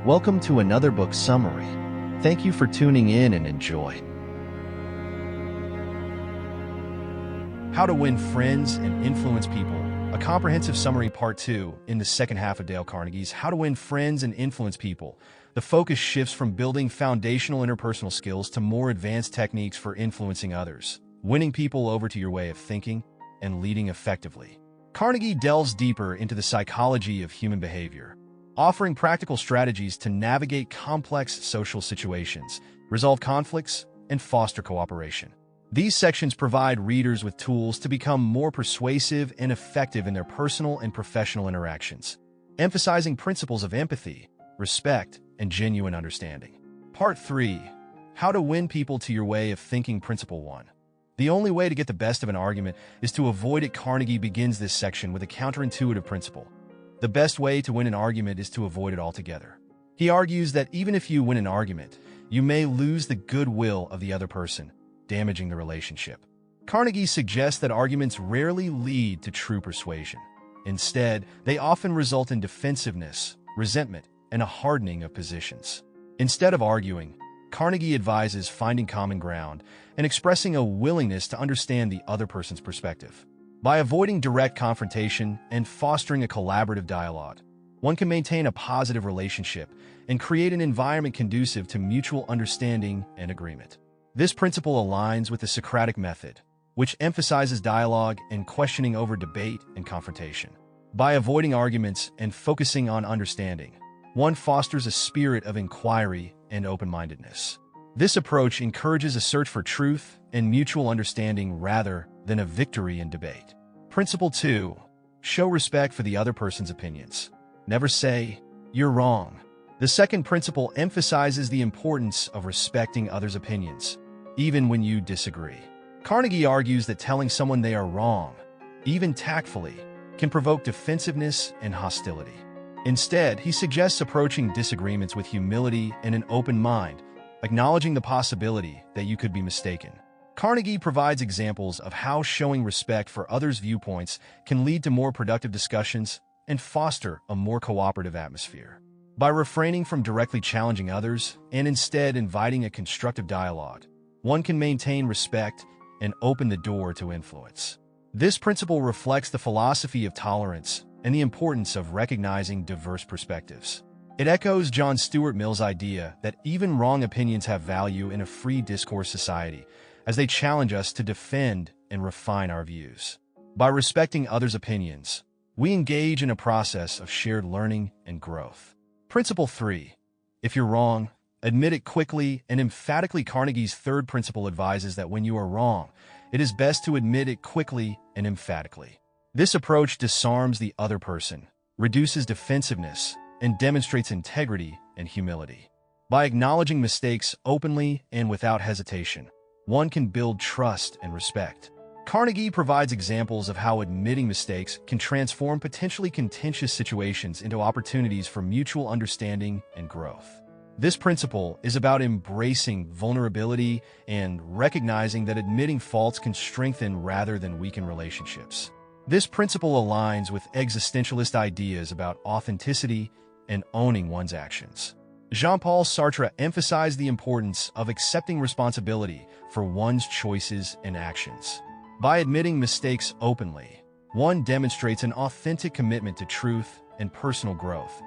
Welcome to another book summary. Thank you for tuning in and enjoy. How to Win Friends and Influence People, a comprehensive summary part 2 in the second half of Dale Carnegie's How to Win Friends and Influence People. The focus shifts from building foundational interpersonal skills to more advanced techniques for influencing others, winning people over to your way of thinking, and leading effectively. Carnegie delves deeper into the psychology of human behavior, offering practical strategies to navigate complex social situations, resolve conflicts, and foster cooperation. These sections provide readers with tools to become more persuasive and effective in their personal and professional interactions, emphasizing principles of empathy, respect, and genuine understanding. Part 3. How to Win People to Your Way of Thinking. Principle 1. The only way to get the best of an argument is to avoid it. Carnegie begins this section with a counterintuitive principle. The best way to win an argument is to avoid it altogether. He argues that even if you win an argument, you may lose the goodwill of the other person, damaging the relationship. Carnegie suggests that arguments rarely lead to true persuasion. Instead, they often result in defensiveness, resentment, and a hardening of positions. Instead of arguing, Carnegie advises finding common ground and expressing a willingness to understand the other person's perspective. By avoiding direct confrontation and fostering a collaborative dialogue, one can maintain a positive relationship and create an environment conducive to mutual understanding and agreement. This principle aligns with the Socratic method, which emphasizes dialogue and questioning over debate and confrontation. By avoiding arguments and focusing on understanding, one fosters a spirit of inquiry and open-mindedness. This approach encourages a search for truth and mutual understanding rather than a victory in debate. Principle 2. Show respect for the other person's opinions. Never say, "You're wrong." The second principle emphasizes the importance of respecting others' opinions, even when you disagree. Carnegie argues that telling someone they are wrong, even tactfully, can provoke defensiveness and hostility. Instead, he suggests approaching disagreements with humility and an open mind, acknowledging the possibility that you could be mistaken. Carnegie provides examples of how showing respect for others' viewpoints can lead to more productive discussions and foster a more cooperative atmosphere. By refraining from directly challenging others and instead inviting a constructive dialogue, one can maintain respect and open the door to influence. This principle reflects the philosophy of tolerance and the importance of recognizing diverse perspectives. It echoes John Stuart Mill's idea that even wrong opinions have value in a free discourse society, as they challenge us to defend and refine our views. By respecting others' opinions, we engage in a process of shared learning and growth. Principle 3. If you're wrong, admit it quickly and emphatically. Carnegie's third principle advises that when you are wrong, it is best to admit it quickly and emphatically. This approach disarms the other person, reduces defensiveness, and demonstrates integrity and humility. By acknowledging mistakes openly and without hesitation, one can build trust and respect. Carnegie provides examples of how admitting mistakes can transform potentially contentious situations into opportunities for mutual understanding and growth. This principle is about embracing vulnerability and recognizing that admitting faults can strengthen rather than weaken relationships. This principle aligns with existentialist ideas about authenticity and owning one's actions. Jean-Paul Sartre emphasized the importance of accepting responsibility for one's choices and actions. By admitting mistakes openly, one demonstrates an authentic commitment to truth and personal growth,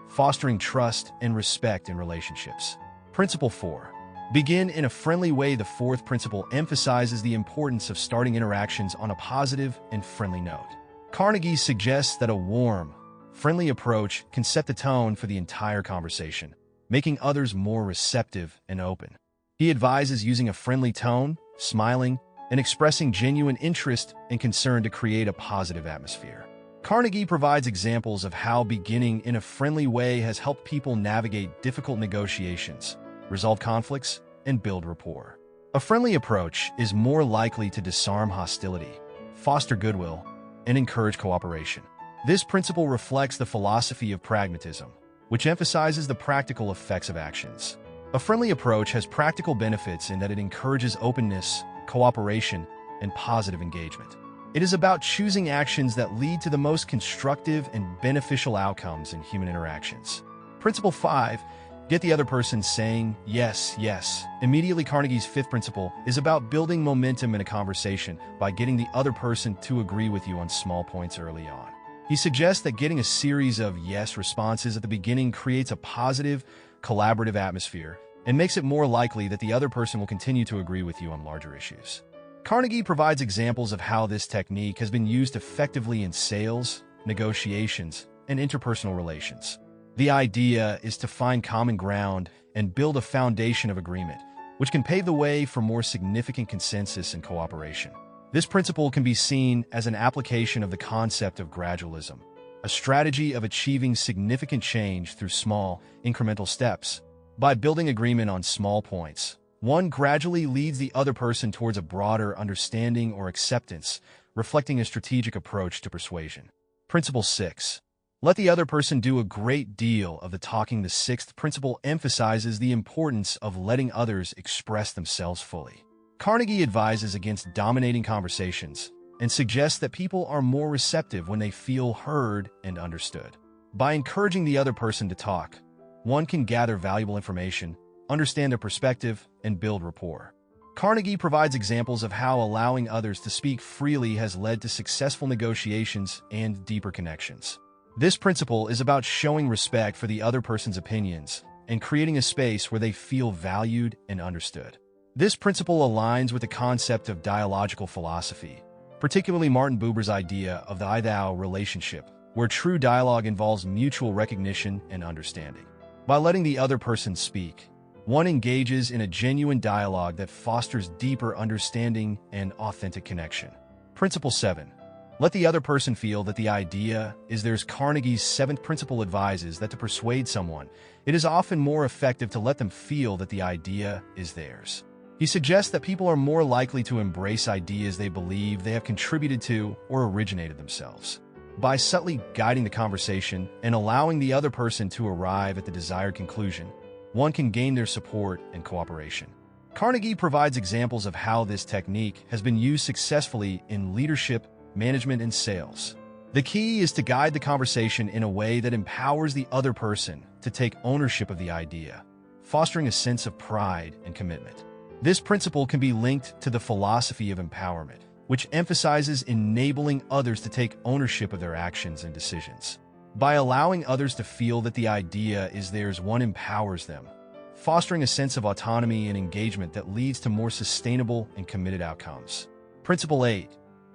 fostering trust and respect in relationships. Principle 4. Begin in a friendly way. The fourth principle emphasizes the importance of starting interactions on a positive and friendly note. Carnegie suggests that a warm, friendly approach can set the tone for the entire conversation, making others more receptive and open. He advises using a friendly tone, smiling, and expressing genuine interest and concern to create a positive atmosphere. Carnegie provides examples of how beginning in a friendly way has helped people navigate difficult negotiations, resolve conflicts, and build rapport. A friendly approach is more likely to disarm hostility, foster goodwill, and encourage cooperation. This principle reflects the philosophy of pragmatism, which emphasizes the practical effects of actions. A friendly approach has practical benefits in that it encourages openness, cooperation, and positive engagement. It is about choosing actions that lead to the most constructive and beneficial outcomes in human interactions. Principle 5. Get the other person saying, yes, yes. Immediately, Carnegie's fifth principle is about building momentum in a conversation by getting the other person to agree with you on small points early on. He suggests that getting a series of yes responses at the beginning creates a positive, collaborative atmosphere and makes it more likely that the other person will continue to agree with you on larger issues. Carnegie provides examples of how this technique has been used effectively in sales, negotiations, and interpersonal relations. The idea is to find common ground and build a foundation of agreement, which can pave the way for more significant consensus and cooperation. This principle can be seen as an application of the concept of gradualism, a strategy of achieving significant change through small, incremental steps. By building agreement on small points, one gradually leads the other person towards a broader understanding or acceptance, reflecting a strategic approach to persuasion. Principle 6. Let the other person do a great deal of the talking. The sixth principle emphasizes the importance of letting others express themselves fully. Carnegie advises against dominating conversations and suggests that people are more receptive when they feel heard and understood. By encouraging the other person to talk, one can gather valuable information, understand their perspective, and build rapport. Carnegie provides examples of how allowing others to speak freely has led to successful negotiations and deeper connections. This principle is about showing respect for the other person's opinions and creating a space where they feel valued and understood. This principle aligns with the concept of dialogical philosophy, particularly Martin Buber's idea of the I-thou relationship, where true dialogue involves mutual recognition and understanding. By letting the other person speak, one engages in a genuine dialogue that fosters deeper understanding and authentic connection. Principle 7. Let the other person feel that the idea is theirs. Carnegie's seventh principle advises that to persuade someone, it is often more effective to let them feel that the idea is theirs. He suggests that people are more likely to embrace ideas they believe they have contributed to or originated themselves. By subtly guiding the conversation and allowing the other person to arrive at the desired conclusion, one can gain their support and cooperation. Carnegie provides examples of how this technique has been used successfully in leadership, management, and sales. The key is to guide the conversation in a way that empowers the other person to take ownership of the idea, fostering a sense of pride and commitment. This principle can be linked to the philosophy of empowerment, which emphasizes enabling others to take ownership of their actions and decisions. By allowing others to feel that the idea is theirs, one empowers them, fostering a sense of autonomy and engagement that leads to more sustainable and committed outcomes. Principle 8.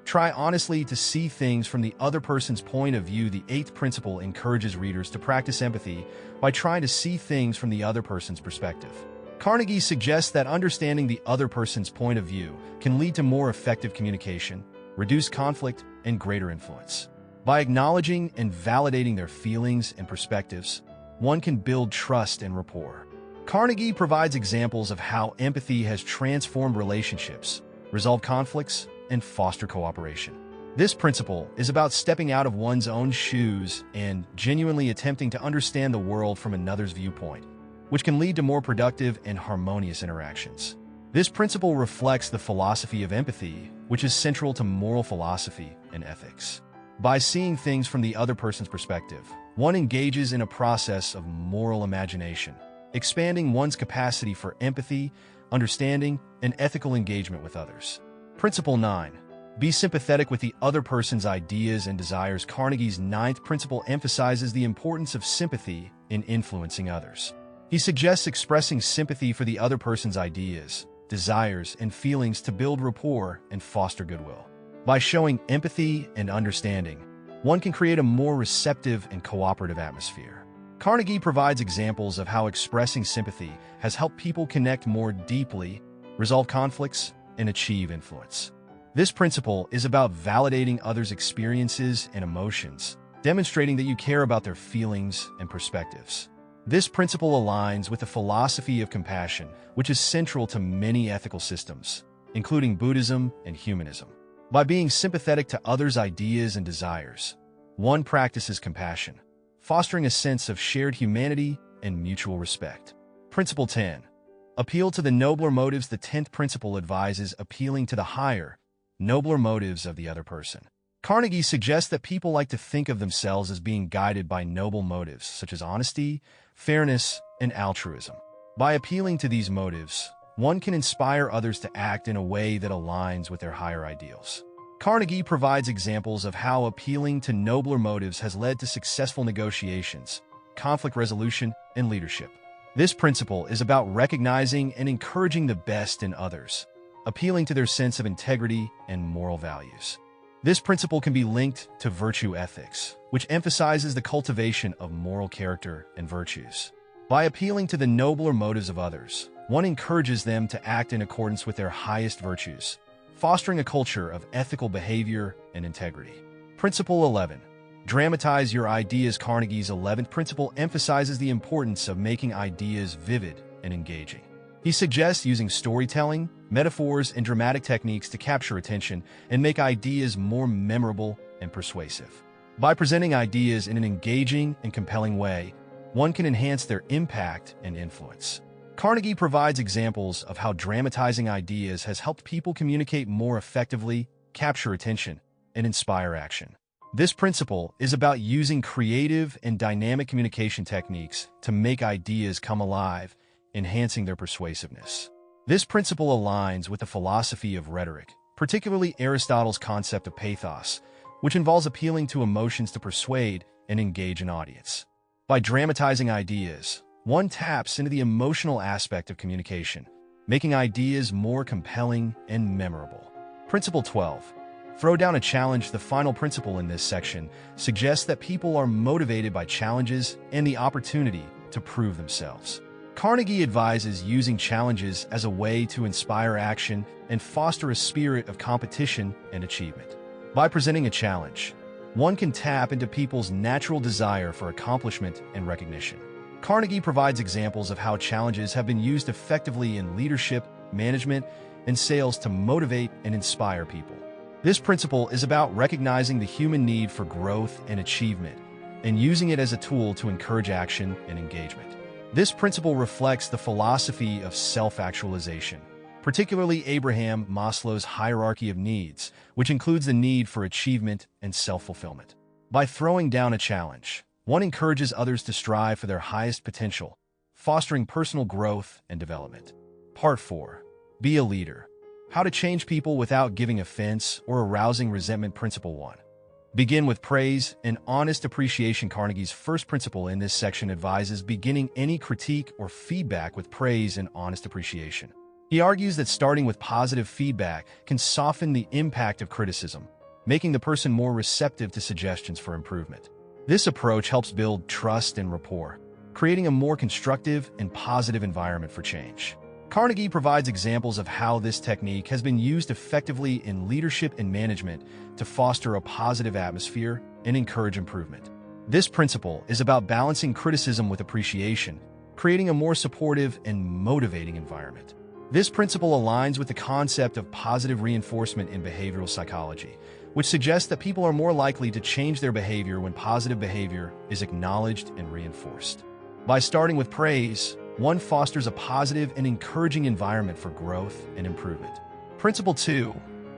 Try honestly to see things from the other person's point of view. The eighth principle encourages readers to practice empathy by trying to see things from the other person's perspective. Carnegie suggests that understanding the other person's point of view can lead to more effective communication, reduce conflict, and greater influence. By acknowledging and validating their feelings and perspectives, one can build trust and rapport. Carnegie provides examples of how empathy has transformed relationships, resolved conflicts, and fostered cooperation. This principle is about stepping out of one's own shoes and genuinely attempting to understand the world from another's viewpoint, which can lead to more productive and harmonious interactions. This principle reflects the philosophy of empathy, which is central to moral philosophy and ethics. By seeing things from the other person's perspective, one engages in a process of moral imagination, expanding one's capacity for empathy, understanding, and ethical engagement with others. Principle 9. Be sympathetic with the other person's ideas and desires. Carnegie's ninth principle emphasizes the importance of sympathy in influencing others. He suggests expressing sympathy for the other person's ideas, desires, and feelings to build rapport and foster goodwill. By showing empathy and understanding, one can create a more receptive and cooperative atmosphere. Carnegie provides examples of how expressing sympathy has helped people connect more deeply, resolve conflicts, and achieve influence. This principle is about validating others' experiences and emotions, demonstrating that you care about their feelings and perspectives. This principle aligns with the philosophy of compassion, which is central to many ethical systems, including Buddhism and humanism. By being sympathetic to others' ideas and desires, one practices compassion, fostering a sense of shared humanity and mutual respect. Principle 10. Appeal to the nobler motives. The 10th principle advises appealing to the higher, nobler motives of the other person. Carnegie suggests that people like to think of themselves as being guided by noble motives such as honesty, fairness, and altruism. By appealing to these motives, one can inspire others to act in a way that aligns with their higher ideals. Carnegie provides examples of how appealing to nobler motives has led to successful negotiations, conflict resolution, and leadership. This principle is about recognizing and encouraging the best in others, appealing to their sense of integrity and moral values. This principle can be linked to virtue ethics, which emphasizes the cultivation of moral character and virtues. By appealing to the nobler motives of others, one encourages them to act in accordance with their highest virtues, fostering a culture of ethical behavior and integrity. Principle 11. Dramatize your ideas. Carnegie's 11th principle emphasizes the importance of making ideas vivid and engaging. He suggests using storytelling, metaphors, and dramatic techniques to capture attention and make ideas more memorable and persuasive. By presenting ideas in an engaging and compelling way, one can enhance their impact and influence. Carnegie provides examples of how dramatizing ideas has helped people communicate more effectively, capture attention, and inspire action. This principle is about using creative and dynamic communication techniques to make ideas come alive, enhancing their persuasiveness. This principle aligns with the philosophy of rhetoric, particularly Aristotle's concept of pathos, which involves appealing to emotions to persuade and engage an audience. By dramatizing ideas, one taps into the emotional aspect of communication, making ideas more compelling and memorable. Principle 12. Throw down a challenge. The final principle in this section suggests that people are motivated by challenges and the opportunity to prove themselves. Carnegie advises using challenges as a way to inspire action and foster a spirit of competition and achievement. By presenting a challenge, one can tap into people's natural desire for accomplishment and recognition. Carnegie provides examples of how challenges have been used effectively in leadership, management, and sales to motivate and inspire people. This principle is about recognizing the human need for growth and achievement and using it as a tool to encourage action and engagement. This principle reflects the philosophy of self-actualization, particularly Abraham Maslow's hierarchy of needs, which includes the need for achievement and self-fulfillment. By throwing down a challenge, one encourages others to strive for their highest potential, fostering personal growth and development. Part 4. Be a leader. How to change people without giving offense or arousing resentment. Principle 1. Begin with praise and honest appreciation. Carnegie's first principle in this section advises beginning any critique or feedback with praise and honest appreciation. He argues that starting with positive feedback can soften the impact of criticism, making the person more receptive to suggestions for improvement. This approach helps build trust and rapport, creating a more constructive and positive environment for change. Carnegie provides examples of how this technique has been used effectively in leadership and management to foster a positive atmosphere and encourage improvement. This principle is about balancing criticism with appreciation, creating a more supportive and motivating environment. This principle aligns with the concept of positive reinforcement in behavioral psychology, which suggests that people are more likely to change their behavior when positive behavior is acknowledged and reinforced. By starting with praise, one fosters a positive and encouraging environment for growth and improvement. Principle 2.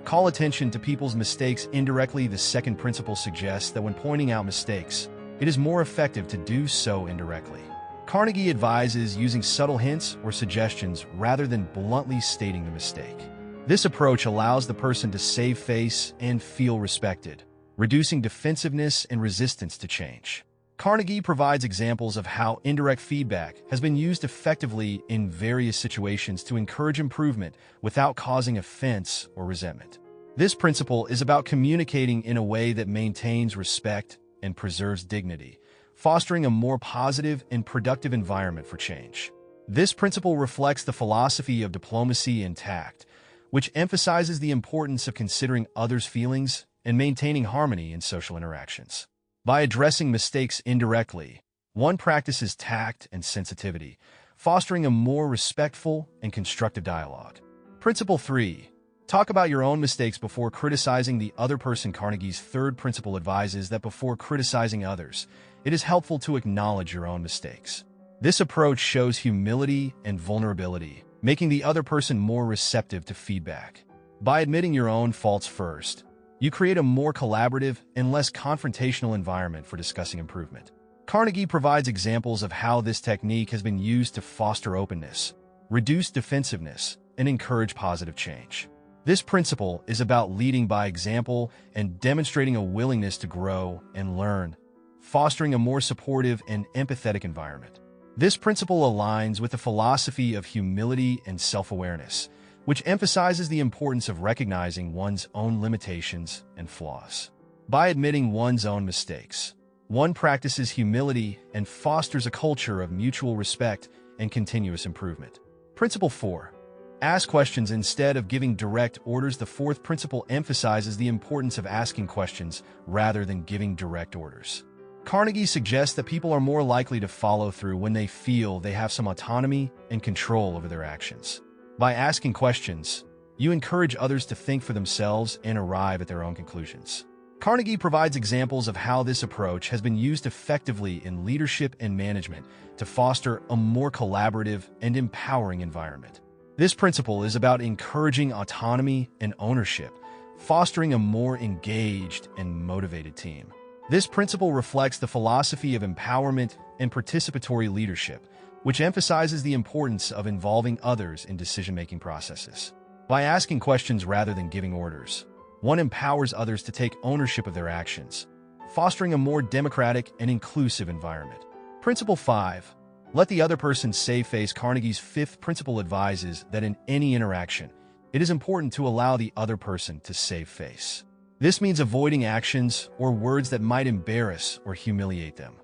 Call attention to people's mistakes indirectly. The second principle suggests that when pointing out mistakes, it is more effective to do so indirectly. Carnegie advises using subtle hints or suggestions rather than bluntly stating the mistake. This approach allows the person to save face and feel respected, reducing defensiveness and resistance to change. Carnegie provides examples of how indirect feedback has been used effectively in various situations to encourage improvement without causing offense or resentment. This principle is about communicating in a way that maintains respect and preserves dignity, fostering a more positive and productive environment for change. This principle reflects the philosophy of diplomacy and tact, which emphasizes the importance of considering others' feelings and maintaining harmony in social interactions. By addressing mistakes indirectly, one practices tact and sensitivity, fostering a more respectful and constructive dialogue. Principle 3. Talk about your own mistakes before criticizing the other person. Carnegie's third principle advises that before criticizing others, it is helpful to acknowledge your own mistakes. This approach shows humility and vulnerability, making the other person more receptive to feedback. By admitting your own faults first, You create a more collaborative and less confrontational environment for discussing improvement. Carnegie provides examples of how this technique has been used to foster openness, reduce defensiveness, and encourage positive change. This principle is about leading by example and demonstrating a willingness to grow and learn, fostering a more supportive and empathetic environment. This principle aligns with the philosophy of humility and self-awareness, which emphasizes the importance of recognizing one's own limitations and flaws. By admitting one's own mistakes, one practices humility and fosters a culture of mutual respect and continuous improvement. Principle 4. Ask questions instead of giving direct orders. The fourth principle emphasizes the importance of asking questions rather than giving direct orders. Carnegie suggests that people are more likely to follow through when they feel they have some autonomy and control over their actions. By asking questions, you encourage others to think for themselves and arrive at their own conclusions. Carnegie provides examples of how this approach has been used effectively in leadership and management to foster a more collaborative and empowering environment. This principle is about encouraging autonomy and ownership, fostering a more engaged and motivated team. This principle reflects the philosophy of empowerment and participatory leadership, which emphasizes the importance of involving others in decision-making processes. By asking questions rather than giving orders, one empowers others to take ownership of their actions, fostering a more democratic and inclusive environment. Principle 5. Let the other person save face. Carnegie's fifth principle advises that in any interaction, it is important to allow the other person to save face. This means avoiding actions or words that might embarrass or humiliate them.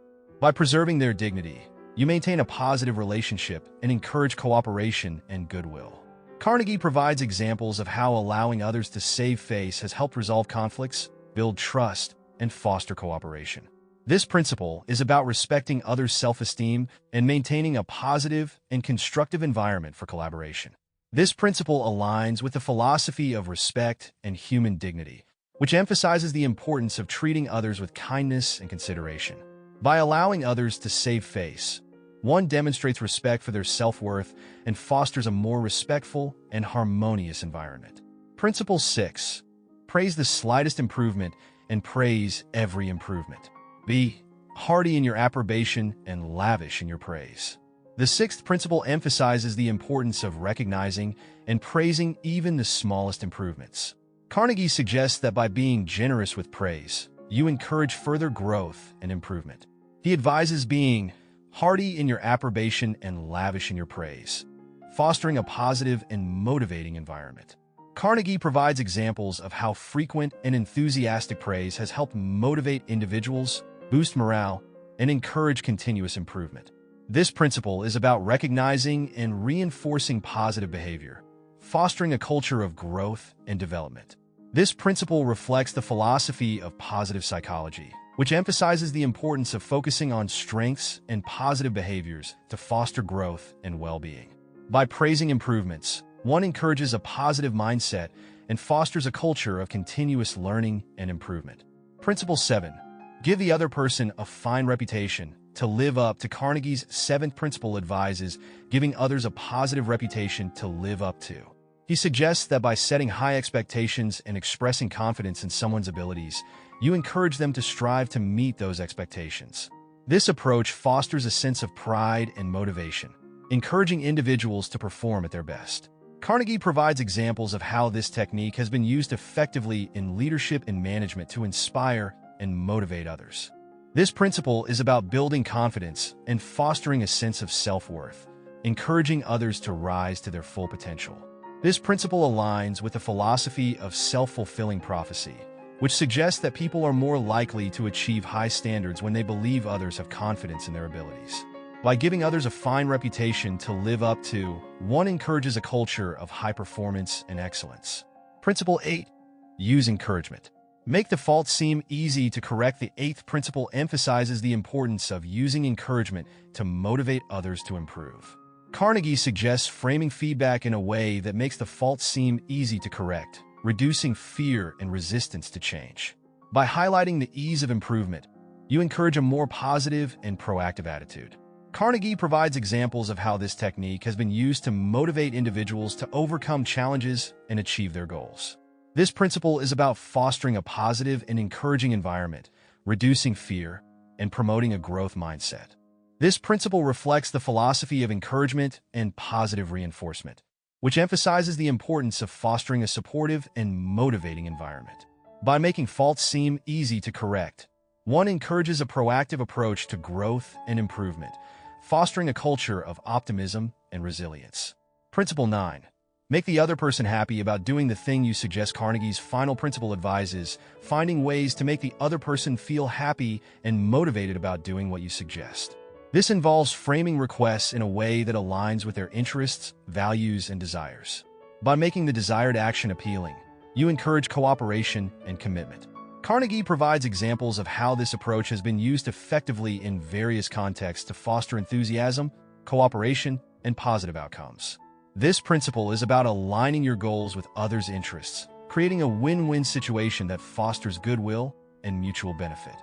By preserving their dignity, you maintain a positive relationship and encourage cooperation and goodwill. Carnegie provides examples of how allowing others to save face has helped resolve conflicts, build trust, and foster cooperation. This principle is about respecting others' self-esteem and maintaining a positive and constructive environment for collaboration. This principle aligns with the philosophy of respect and human dignity, which emphasizes the importance of treating others with kindness and consideration. By allowing others to save face, one demonstrates respect for their self-worth and fosters a more respectful and harmonious environment. Principle 6. Praise the slightest improvement and praise every improvement. Be hearty in your approbation and lavish in your praise. The sixth principle emphasizes the importance of recognizing and praising even the smallest improvements. Carnegie suggests that by being generous with praise, you encourage further growth and improvement. He advises being hearty in your approbation and lavish in your praise, fostering a positive and motivating environment. Carnegie provides examples of how frequent and enthusiastic praise has helped motivate individuals, boost morale, and encourage continuous improvement. This principle is about recognizing and reinforcing positive behavior, fostering a culture of growth and development. This principle reflects the philosophy of positive psychology, which emphasizes the importance of focusing on strengths and positive behaviors to foster growth and well-being. By praising improvements, one encourages a positive mindset and fosters a culture of continuous learning and improvement. Principle 7. Give the other person a fine reputation to live up to. Carnegie's seventh principle advises giving others a positive reputation to live up to. He suggests that by setting high expectations and expressing confidence in someone's abilities, you encourage them to strive to meet those expectations. This approach fosters a sense of pride and motivation, encouraging individuals to perform at their best. Carnegie provides examples of how this technique has been used effectively in leadership and management to inspire and motivate others. This principle is about building confidence and fostering a sense of self-worth, encouraging others to rise to their full potential. This principle aligns with the philosophy of self-fulfilling prophecy, which suggests that people are more likely to achieve high standards when they believe others have confidence in their abilities. By giving others a fine reputation to live up to, one encourages a culture of high performance and excellence. Principle 8. Use encouragement. Make the fault seem easy to correct. The eighth principle emphasizes the importance of using encouragement to motivate others to improve. Carnegie suggests framing feedback in a way that makes the fault seem easy to correct, reducing fear and resistance to change. By highlighting the ease of improvement, you encourage a more positive and proactive attitude. Carnegie provides examples of how this technique has been used to motivate individuals to overcome challenges and achieve their goals. This principle is about fostering a positive and encouraging environment, reducing fear, and promoting a growth mindset. This principle reflects the philosophy of encouragement and positive reinforcement, which emphasizes the importance of fostering a supportive and motivating environment. By making faults seem easy to correct, one encourages a proactive approach to growth and improvement, fostering a culture of optimism and resilience. Principle 9. Make the other person happy about doing the thing you suggest. Carnegie's final principle advises finding ways to make the other person feel happy and motivated about doing what you suggest. This involves framing requests in a way that aligns with their interests, values, and desires. By making the desired action appealing, you encourage cooperation and commitment. Carnegie provides examples of how this approach has been used effectively in various contexts to foster enthusiasm, cooperation, and positive outcomes. This principle is about aligning your goals with others' interests, creating a win-win situation that fosters goodwill and mutual benefit.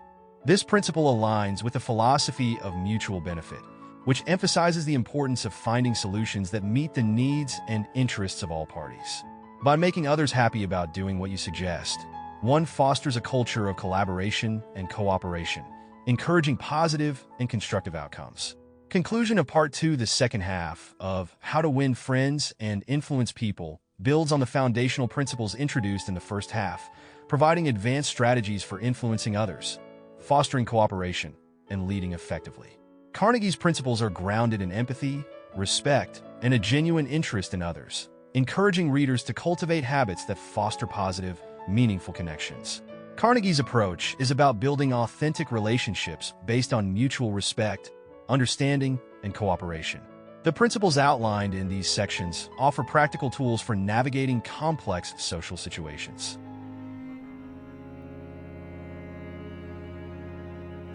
This principle aligns with the philosophy of mutual benefit, which emphasizes the importance of finding solutions that meet the needs and interests of all parties. By making others happy about doing what you suggest, one fosters a culture of collaboration and cooperation, encouraging positive and constructive outcomes. Conclusion of Part 2. The second half of How to Win Friends and Influence People builds on the foundational principles introduced in the first half, providing advanced strategies for influencing others, fostering cooperation, and leading effectively. Carnegie's principles are grounded in empathy, respect, and a genuine interest in others, encouraging readers to cultivate habits that foster positive, meaningful connections. Carnegie's approach is about building authentic relationships based on mutual respect, understanding, and cooperation. The principles outlined in these sections offer practical tools for navigating complex social situations.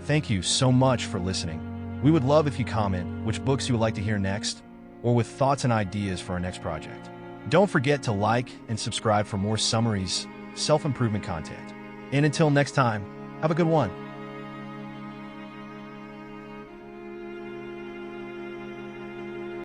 Thank you so much for listening. We would love if you comment which books you would like to hear next, or with thoughts and ideas for our next project. Don't forget to like and subscribe for more summaries, self-improvement content. And until next time, have a good one.